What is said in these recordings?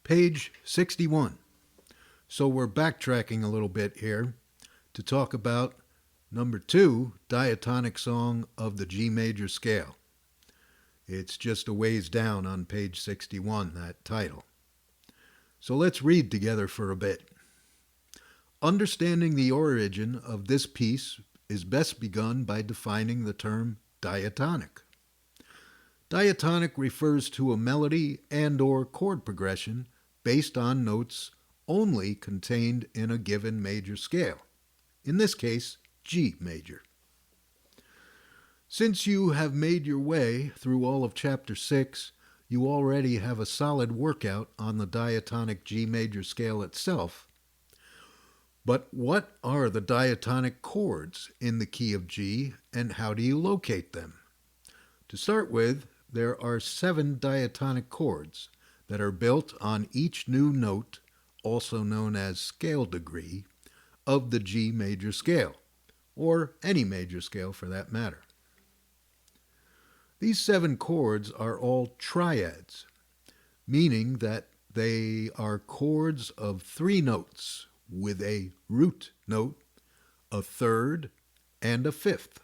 Page 61. So we're backtracking a little bit here to talk about number 2, diatonic song of the G major scale. It's just a ways down on page 61, that title. So let's read together for a bit. Understanding the origin of this piece is best begun by defining the term diatonic. Diatonic refers to a melody and/or chord progression based on notes only contained in a given major scale, in this case, G major. Since you have made your way through all of Chapter 6, you already have a solid workout on the diatonic G major scale itself. But what are the diatonic chords in the key of G, and how do you locate them? To start with, there are 7 diatonic chords that are built on each new note, also known as scale degree, of the G major scale, or any major scale for that matter. These 7 chords are all triads, meaning that they are chords of 3 notes with a root note, a third, and a fifth.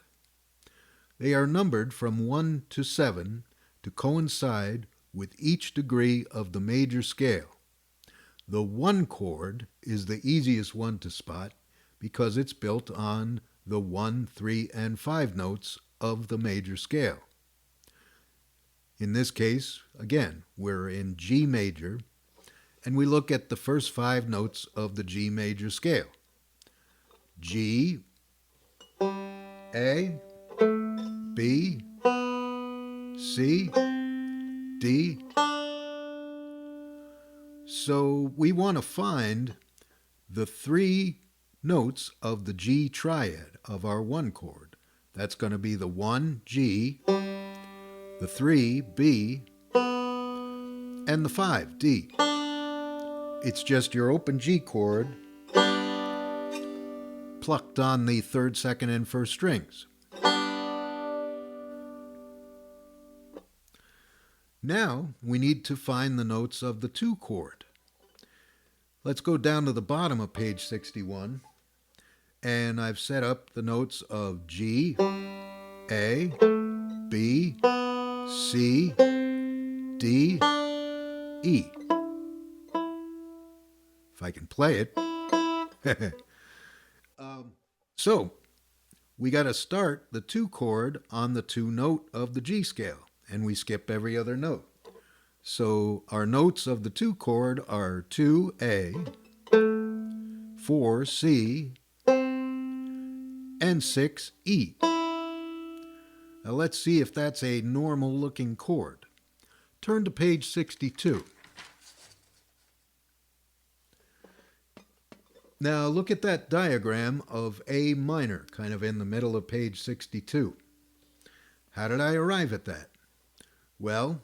They are numbered from 1 to 7 to coincide with each degree of the major scale. The 1 chord is the easiest one to spot because it's built on the 1, 3, and 5 notes of the major scale. In this case, again, we're in G major, and we look at the first 5 notes of the G major scale. G, A, B, C, D. So we want to find the 3 notes of the G triad of our 1 chord. That's going to be the 1, G, the 3, B, and the 5, D. It's just your open G chord plucked on the 3rd, 2nd, and 1st strings. Now we need to find the notes of the 2 chord. Let's go down to the bottom of page 61, and I've set up the notes of G, A, B, C, D, E. If I can play it. So we got to start the 2 chord on the 2 note of the G scale, and we skip every other note. So our notes of the 2 chord are 2A, 4C, and 6E. Now let's see if that's a normal looking chord. Turn to page 62. Now look at that diagram of A minor, kind of in the middle of page 62. How did I arrive at that? Well,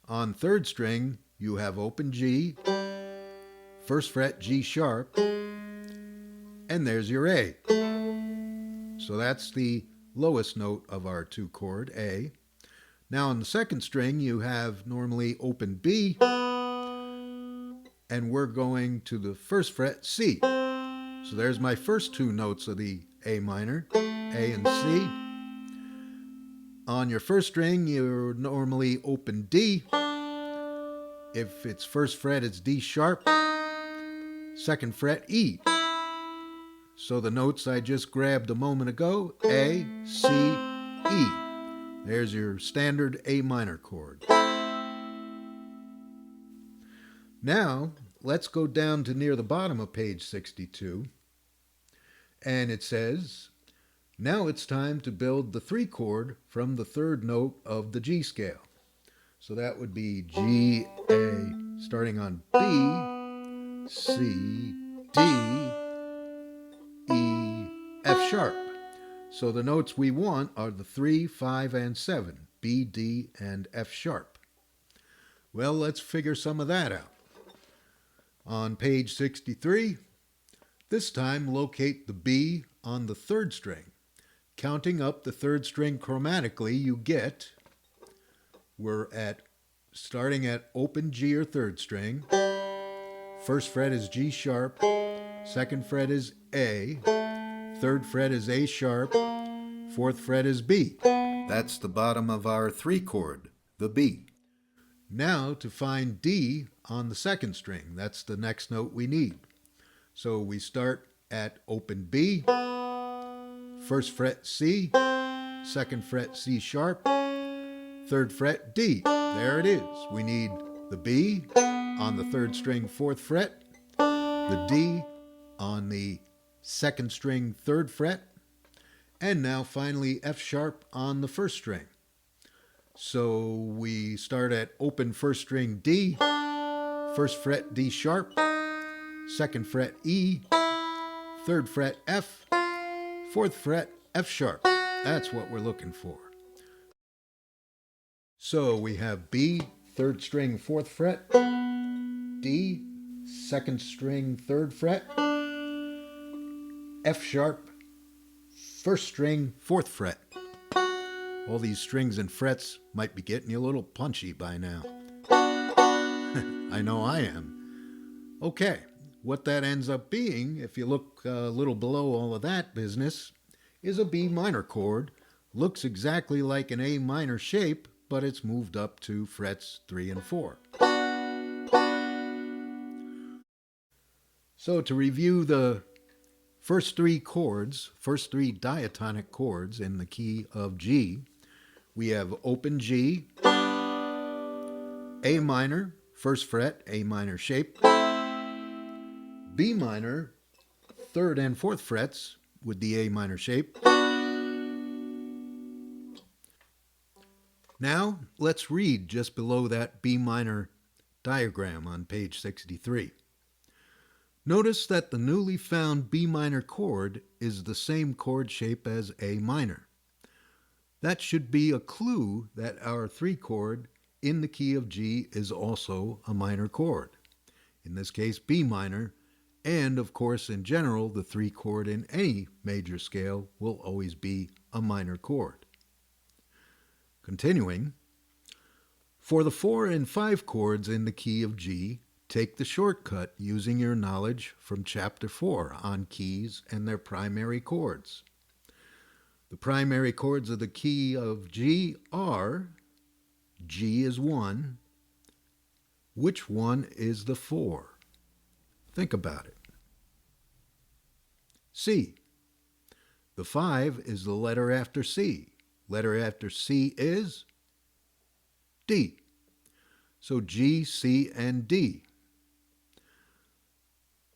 on 3rd string, you have open G, 1st fret G sharp, and there's your A. So that's the lowest note of our 2 chord, A. Now on the 2nd string, you have normally open B, and we're going to the 1st fret, C. So there's my first 2 notes of the A minor, A and C. On your 1st string, you're normally open D. If it's 1st fret, it's D sharp, 2nd fret, E. So the notes I just grabbed a moment ago, A, C, E. There's your standard A minor chord. Now, let's go down to near the bottom of page 62, and it says, now it's time to build the 3 chord from the 3rd note of the G scale. So that would be G, A, starting on B, C, D, E, F sharp. So the notes we want are the 3, 5, and 7, B, D, and F sharp. Well, let's figure some of that out. On page 63, this time locate the B on the 3rd string. Counting up the 3rd string chromatically, you get, we're starting at open G or 3rd string, First fret is G sharp, second fret is A, third fret is A sharp, fourth fret is B. That's the bottom of our 3 chord, the B. Now to find D on the second string, that's the next note we need. So we start at open B, first fret C, second fret C sharp, third fret D. There it is. We need the B on the third string, fourth fret, the D on the second string, third fret, and now finally F sharp on the first string. So we start at open first string D, first fret D sharp, second fret E, third fret F, fourth fret F sharp. That's what we're looking for. So we have B, third string, fourth fret, D, second string, third fret, F sharp, first string, fourth fret. All these strings and frets might be getting you a little punchy by now. I know I am. Okay, what that ends up being, if you look a little below all of that business, is a B minor chord. Looks exactly like an A minor shape, but it's moved up to frets 3 and 4. So to review the first 3 chords, first 3 diatonic chords in the key of G, we have open G, A minor, first fret, A minor shape, B minor, third and fourth frets with the A minor shape. Now let's read just below that B minor diagram on page 63. Notice that the newly found B minor chord is the same chord shape as A minor. That should be a clue that our 3 chord in the key of G is also a minor chord. In this case, B minor, and of course in general the 3 chord in any major scale will always be a minor chord. Continuing, for the 4 and 5 chords in the key of G, take the shortcut using your knowledge from Chapter 4 on keys and their primary chords. The primary chords of the key of G are, G is 1. Which one is the 4? Think about it. C. The 5 is the letter after C. Letter after C is D. So G, C, and D.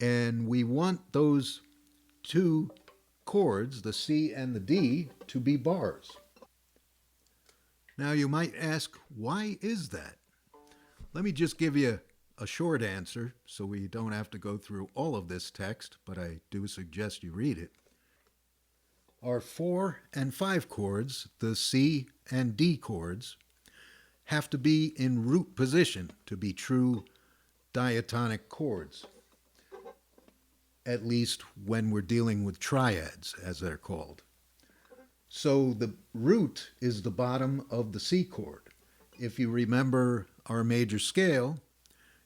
And we want those 2 chords, the C and the D, to be bars. Now you might ask, why is that? Let me just give you a short answer so we don't have to go through all of this text, but I do suggest you read it. Our 4 and 5 chords, the C and D chords, have to be in root position to be true diatonic chords, at least when we're dealing with triads, as they're called. So the root is the bottom of the C chord. If you remember our major scale,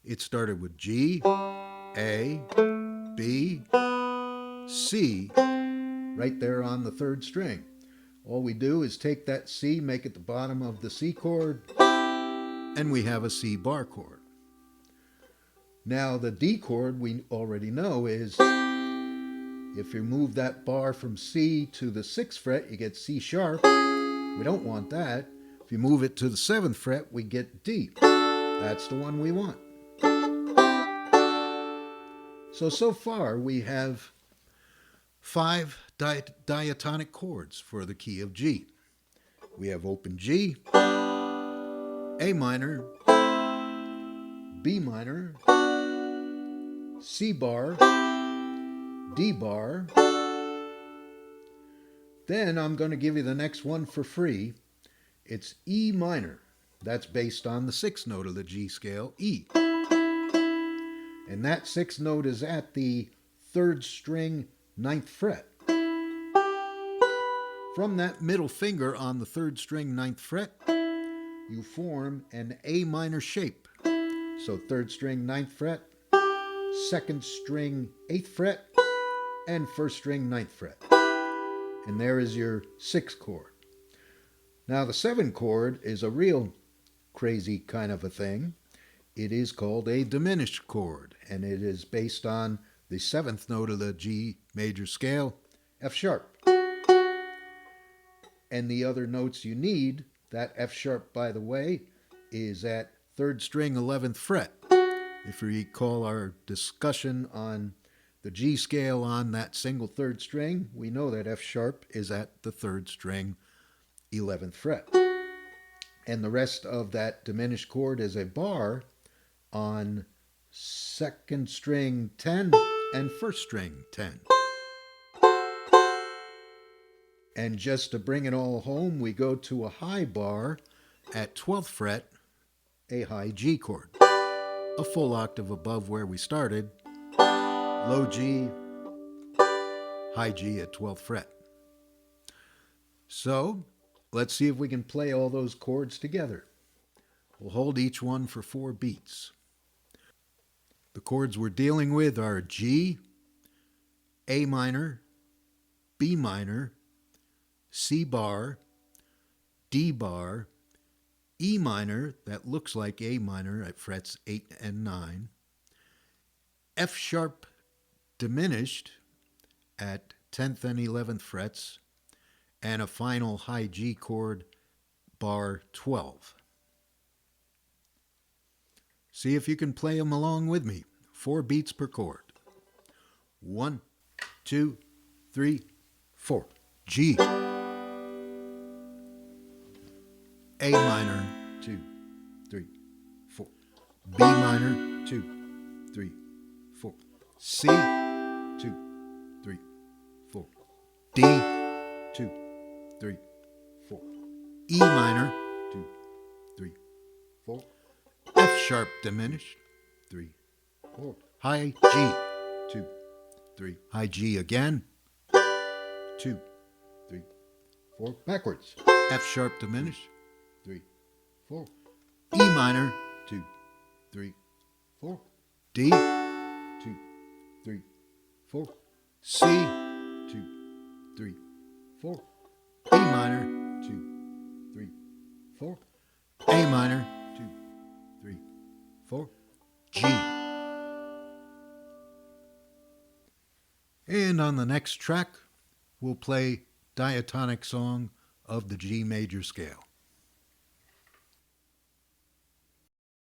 it started with G, A, B, C, right there on the third string. All we do is take that C, make it the bottom of the C chord, and we have a C bar chord. Now the D chord we already know is, if you move that bar from C to the 6th fret, you get C sharp. We don't want that. If you move it to the 7th fret, we get D. That's the one we want. So far we have 5 diatonic chords for the key of G. We have open G, A minor, B minor, C bar, D bar. Then I'm going to give you the next one for free. It's E minor. That's based on the 6th note of the G scale, E. And that 6th note is at the 3rd string, 9th fret. From that middle finger on the 3rd string, 9th fret, you form an A minor shape. So 3rd string, 9th fret, second string 8th fret, and first string 9th fret. And there is your 6th chord. Now the 7th chord is a real crazy kind of a thing. It is called a diminished chord, and it is based on the 7th note of the G major scale, F sharp. And the other notes you need, that F sharp, by the way, is at 3rd string 11th fret. If you recall our discussion on the G scale on that single 3rd string, we know that F sharp is at the 3rd string 11th fret. And the rest of that diminished chord is a bar on 2nd string 10 and 1st string 10. And just to bring it all home, we go to a high bar at 12th fret, a high G chord, a full octave above where we started, low G, high G at 12th fret. So let's see if we can play all those chords together. We'll hold each one for 4 beats. The chords we're dealing with are G, A minor, B minor, C bar, D bar, E minor, that looks like A minor at frets 8 and 9, F sharp diminished at 10th and 11th frets, and a final high G chord, bar 12. See if you can play them along with me. 4 beats per chord. 1, 2, 3, 4. G. A minor, 2, 3, 4. B minor, 2, 3, 4. C, 2, 3, 4. D, 2, 3, 4. E minor, 2, 3, 4. F sharp diminished, 3, 4. High G, 2, 3. High G again, 2, 3, 4. Backwards. F sharp diminished, 3, 4. E minor, 2, 3, 4. D, 2, 3, 4. C, 2, 3, 4. E minor, 2, 3, 4. A minor, 2, 3, 4. G. And on the next track, we'll play Diatonic Song of the G major scale.